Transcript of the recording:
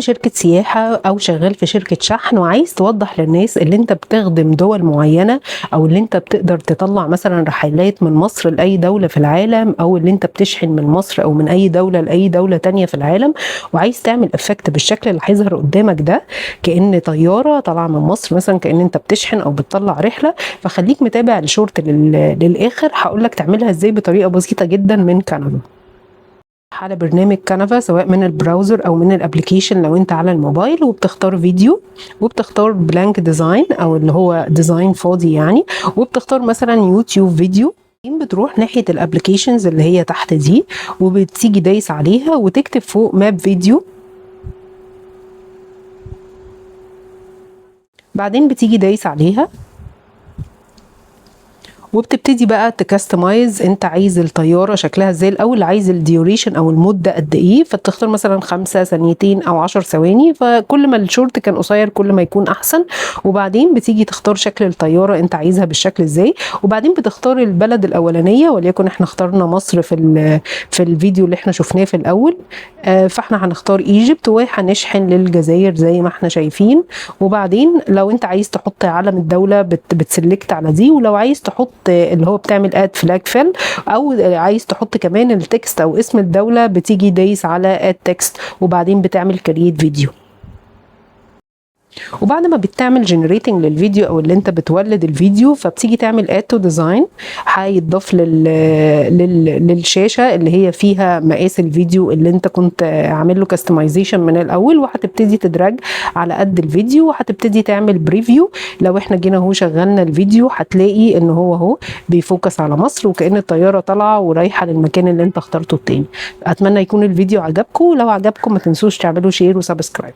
في شركة سياحة أو شغال في شركة شحن وعايز توضح للناس اللي انت بتخدم دول معينة، أو اللي انت بتقدر تطلع مثلا رحلات من مصر لأي دولة في العالم، أو اللي انت بتشحن من مصر أو من أي دولة لأي دولة تانية في العالم، وعايز تعمل افكت بالشكل اللي هيظهر قدامك ده كأن طيارة طالعة من مصر مثلا، كأن انت بتشحن أو بتطلع رحلة. فخليك متابع الشورت للآخر، هقولك تعملها ازاي بطريقة بسيطة جدا من كانفا. على برنامج كانفا سواء من البراوزر او من الابليكيشن لو انت على الموبايل، وبتختار فيديو، وبتختار بلانك ديزاين او اللي هو ديزاين فاضي يعني، وبتختار مثلا يوتيوب فيديو. بتروح ناحية الابليكيشنز اللي هي تحت دي، وبتيجي دايس عليها وتكتب فوق ماب فيديو. بعدين بتيجي دايس عليها وبتبتدي بقى تكستمايز انت عايز الطياره شكلها ازاي الاول، عايز الديوريشن او المده قد ايه، فتختار مثلا 5 ثانيتين او 10 ثواني، فكل ما الشورت كان قصير كل ما يكون احسن. وبعدين بتيجي تختار شكل الطياره انت عايزها بالشكل ازاي، وبعدين بتختار البلد الاولانيه، وليكن احنا اخترنا مصر في الفيديو اللي احنا شفناه في الاول. فاحنا هنختار ايجيبت وهنشحن للجزائر زي ما احنا شايفين. وبعدين لو انت عايز تحط علم الدوله بتسلكت على دي، ولو عايز تحط اللي هو بتعمل اد فلاج فيل، او عايز تحط كمان التكست او اسم الدوله، بتيجي دايس على اد تكست وبعدين بتعمل كرييت فيديو. وبعد ما بتعمل جنريتنج للفيديو او اللي انت بتولد الفيديو، فبتيجي تعمل اد تو ديزاين، هيتضاف للشاشه اللي هي فيها مقاس الفيديو اللي انت كنت عامل له كاستمايزيشن من الاول، وهتبتدي تدرج على قد الفيديو، وهتبتدي تعمل بريفيو. لو احنا جينا اهو شغلنا الفيديو هتلاقي ان هو اهو بيفوكس على مصر، وكأن الطياره طالعه ورايحه للمكان اللي انت اخترته التاني. اتمنى يكون الفيديو عجبكم، ولو عجبكم ما تنسوش تعملوا شير وسبسكرايب.